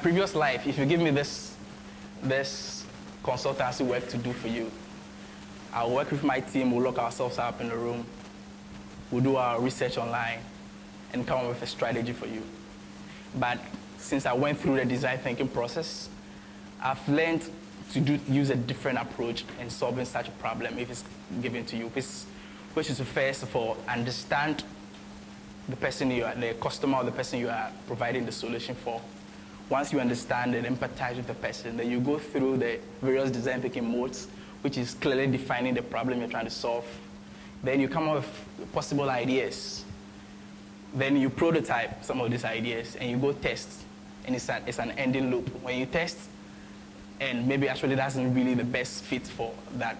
previous life, if you give me this consultancy work to do for you, I'll work with my team, we'll lock ourselves up in the room, we'll do our research online, and come up with a strategy for you. But since I went through the design thinking process, I've learned to use a different approach in solving such a problem if it's given to you, which is to first of all understand the person the customer or the person you are providing the solution for. Once you understand and empathize with the person, then you go through the various design thinking modes, which is clearly defining the problem you're trying to solve. Then you come up with possible ideas. Then you prototype some of these ideas and you go test. And it's an ending loop. When you test, and maybe actually that's not really the best fit for that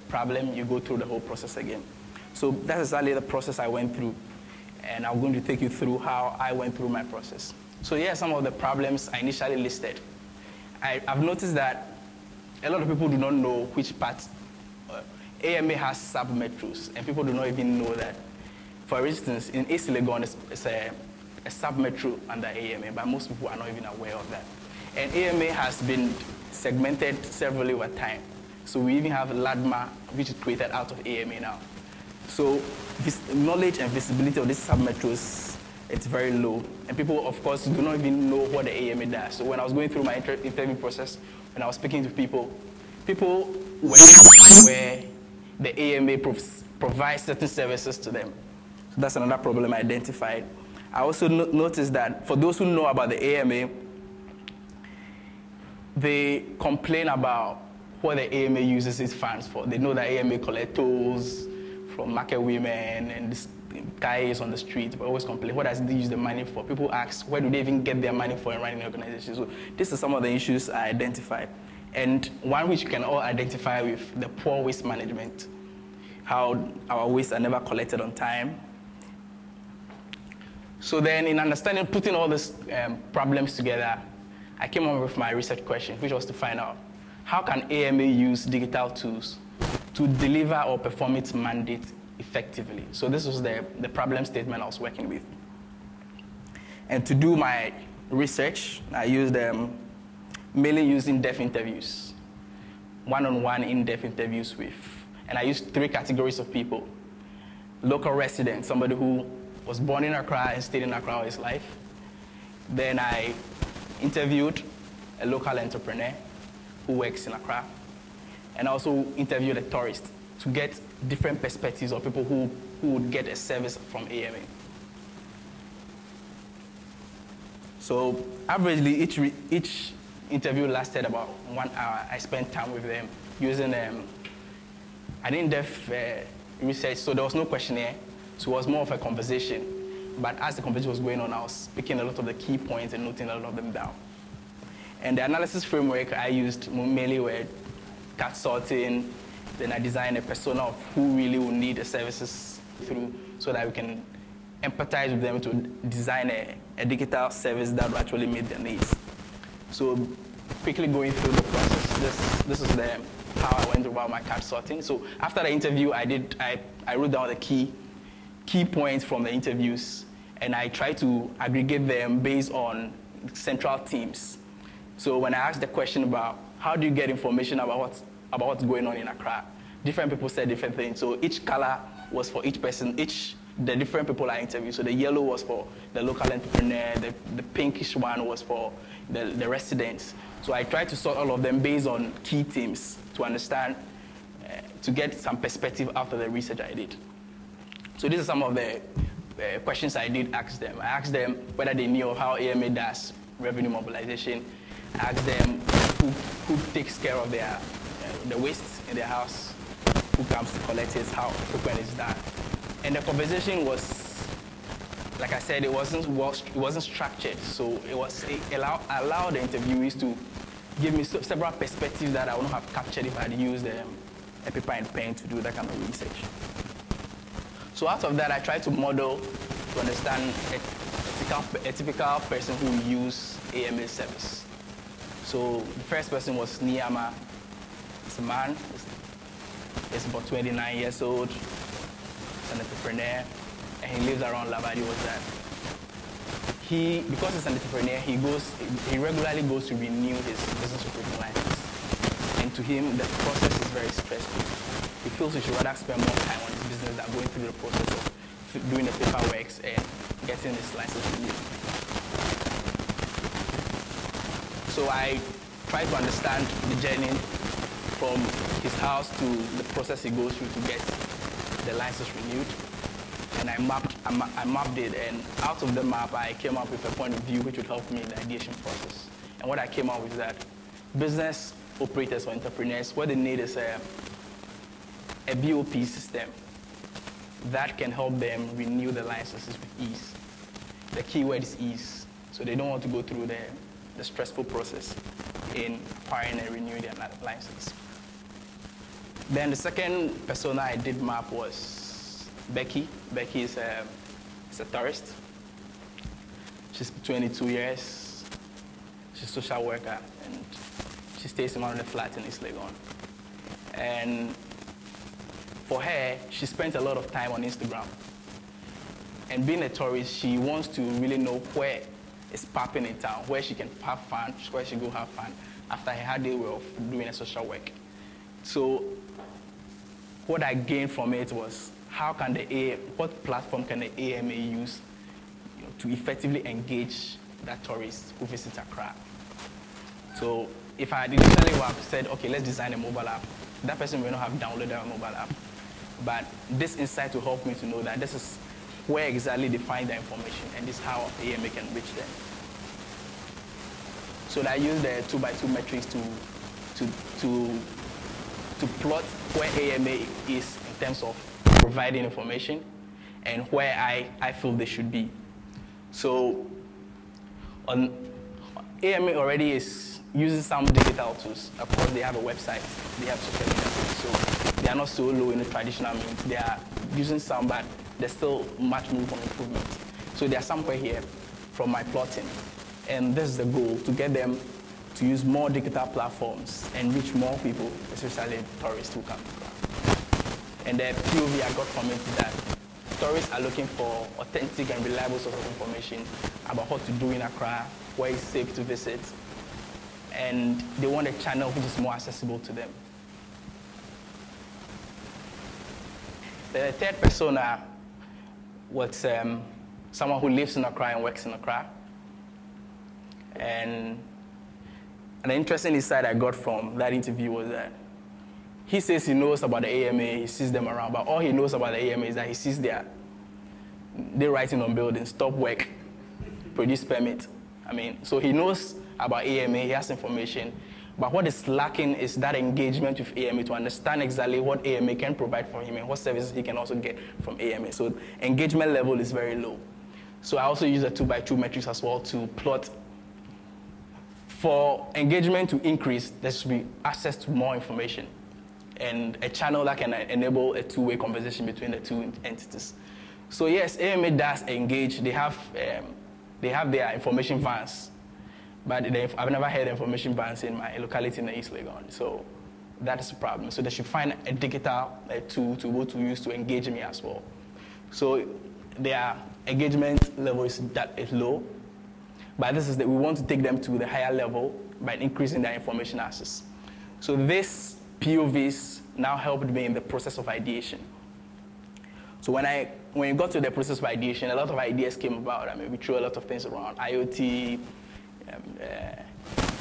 problem, you go through the whole process again. So that's exactly the process I went through. And I'm going to take you through how I went through my process. So here are some of the problems I initially listed. I've noticed that a lot of people do not know which part. AMA has sub-metros, and people do not even know that. For instance, in East Legon, it's a sub-metro under AMA, but most people are not even aware of that. And AMA has been segmented severally over time. So we even have LADMA, which is created out of AMA now. So this knowledge and visibility of these sub-metros, it's very low. And people, of course, do not even know what the AMA does. So when I was going through my interview process, when I was speaking to people were where the AMA provides certain services to them. So that's another problem I identified. I also noticed that for those who know about the AMA, they complain about what the AMA uses its funds for. They know that AMA collect tolls from market women and this guys on the street, but always complain, what does they use the money for? People ask, where do they even get their money for in running organizations? So this is some of the issues I identified. And one which you can all identify with, the poor waste management, how our wastes are never collected on time. So then in understanding, putting all these problems together, I came up with my research question, which was to find out, how can AMA use digital tools to deliver or perform its mandate effectively? So this was the problem statement I was working with. And to do my research, I used mainly used in-depth interviews, one-on-one in-depth interviews with, and I used 3 categories of people. Local resident, somebody who was born in Accra and stayed in Accra all his life. Then I interviewed a local entrepreneur who works in Accra, and also interviewed a tourist to get different perspectives of people who would get a service from AMA. So averagely, each interview lasted about 1 hour. I spent time with them using an in-depth research, so there was no questionnaire, so it was more of a conversation. But as the conversation was going on, I was picking a lot of the key points and noting a lot of them down. And the analysis framework I used mainly were CAT sorting. Then I designed a persona of who really will need the services through, so that we can empathize with them to design a digital service that will actually meet their needs. So quickly going through the process, this is how I went about my CAT sorting. So after the interview, I wrote down the key points from the interviews, and I tried to aggregate them based on central themes. So when I asked the question about how do you get information about what's going on in Accra, different people said different things. So each color was for each person, the different people I interviewed. So the yellow was for the local entrepreneur, the pinkish one was for the residents. So I tried to sort all of them based on key themes to understand, to get some perspective after the research I did. So these are some of the questions I did ask them. I asked them whether they knew how AMA does revenue mobilization. I asked them who takes care of the waste in their house, who comes to collect it, how frequent is that. And the conversation was, like I said, it wasn't structured. So it allowed the interviewees to give me several perspectives that I wouldn't have captured if I had used a paper and pen to do that kind of research. So out of that, I tried to model to understand a typical person who uses AMA service. So the first person was Niyama. He's a man. He's about 29 years old. He's an entrepreneur, and he lives around Labadi. Was that because he's an entrepreneur, he regularly goes to renew his business operating license. And to him, the process is very stressful. He feels he should rather spend more time on his business than going through the process of doing the paperwork and getting his license renewed. So I try to understand the journey from his house to the process he goes through to get the license renewed. And I mapped it, and out of the map, I came up with a point of view which would help me in the ideation process. And what I came up with is that business operators or entrepreneurs, what they need is a BOP system that can help them renew the licenses with ease. The key word is ease. So they don't want to go through the stressful process in acquiring and renewing their license. Then the second persona I did map was Becky. Becky is a tourist. She's 22 years. She's a social worker, and she stays in one of the flats in East Legon. And for her, she spent a lot of time on Instagram. And being a tourist, she wants to really know where it's popping in town, where she can have fun, where she go have fun after her hard day of doing a social work. So what I gained from it was what platform can the AMA use to effectively engage that tourist who visits Accra. So if I initially would have said, okay, let's design a mobile app, that person may not have downloaded a mobile app. But this insight will help me to know that this is where exactly they find the information, and this is how AMA can reach them. So I use the 2x2 metrics to plot where AMA is in terms of providing information and where I feel they should be. So AMA already is using some digital tools. Of course, they have a website, they have social media tools, so they are not so low in the traditional means. They are using some, but there's still much room for improvement. So there are somewhere here from my plotting, and this is the goal, to get them to use more digital platforms and reach more people, especially tourists who come. And the POV I got from it is that tourists are looking for authentic and reliable source of information about what to do in Accra, where it's safe to visit, and they want a channel which is more accessible to them. The third persona was someone who lives in Accra and works in Accra. And an interesting insight I got from that interview was that he says he knows about the AMA, he sees them around, but all he knows about the AMA is that he sees they're writing on buildings, stop work, produce permit. So he knows about AMA, he has information, but what is lacking is that engagement with AMA to understand exactly what AMA can provide for him and what services he can also get from AMA. So engagement level is very low. So I also use a 2x2 metrics as well to plot. For engagement to increase, there should be access to more information and a channel that can enable a two-way conversation between the two entities. So yes, AMA does engage. They have their information vans, but I've never had information vans in my locality in the East Legon. So that is a problem. So they should find a digital tool to go to use to engage me as well. So their engagement level is low. But this is that we want to take them to the higher level by increasing their information access. So these POVs now helped me in the process of ideation. So when you got to the process of ideation, a lot of ideas came about. We threw a lot of things around. IoT,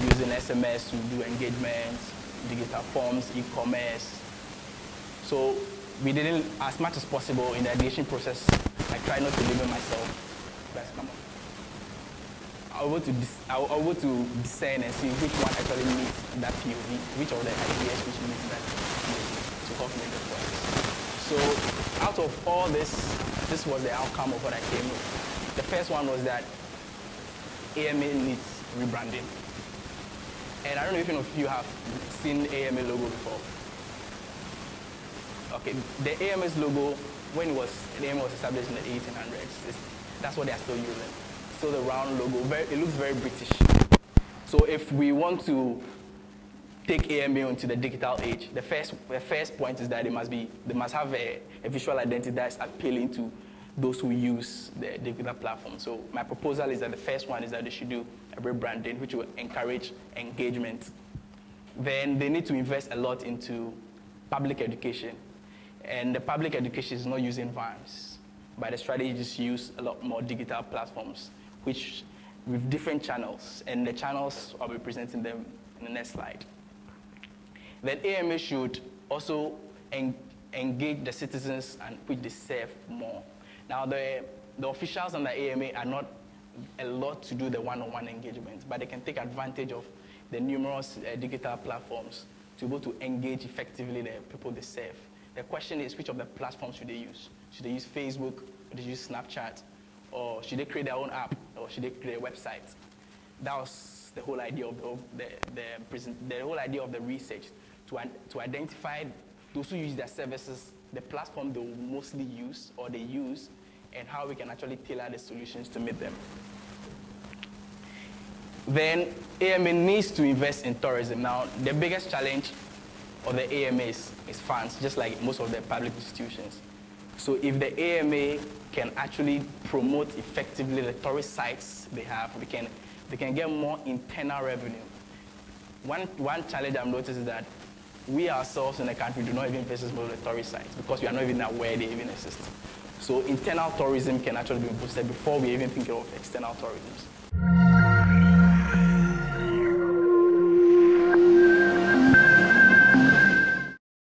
using SMS to do engagements, digital forms, e-commerce. So we didn't, as much as possible in the ideation process, I tried not to limit myself. Let's come on. I was able to discern and see which one actually meets that POV, which of the ideas which meets that POV to help me the process. So out of all this was the outcome of what I came with. The first one was that AMA needs rebranding. And I don't know if any of you have seen AMA logo before. Okay, the AMA's logo, when the AMA was established in the 1800s, that's what they are still using. So the round logo, it looks very British. So if we want to take AMA into the digital age, the first point is that they must have a visual identity that's appealing to those who use the digital platform. So my proposal is that the first one is that they should do a rebranding, which will encourage engagement. Then they need to invest a lot into public education. And the public education is not using vans, but the strategy is use a lot more digital platforms, which with different channels. And the channels, I'll be presenting them in the next slide. Then AMA should also engage the citizens and which they serve more. Now, the officials under AMA are not a lot to do the one-on-one engagement, but they can take advantage of the numerous digital platforms to be able to engage effectively the people they serve. The question is, which of the platforms should they use? Should they use Facebook, or should they use Snapchat, or should they create their own app, or should they create a website? That was the whole idea of the whole idea of the research, to identify those who use their services, the platform they will mostly use or they use, and how we can actually tailor the solutions to meet them. Then AMA needs to invest in tourism. Now, the biggest challenge of the AMA is funds, just like most of the public institutions. So if the AMA can actually promote effectively the tourist sites they have, they can get more internal revenue. One challenge I've noticed is that we ourselves in the country do not even visit most of the tourist sites because we are not even aware they even exist. So internal tourism can actually be boosted before we even think of external tourism.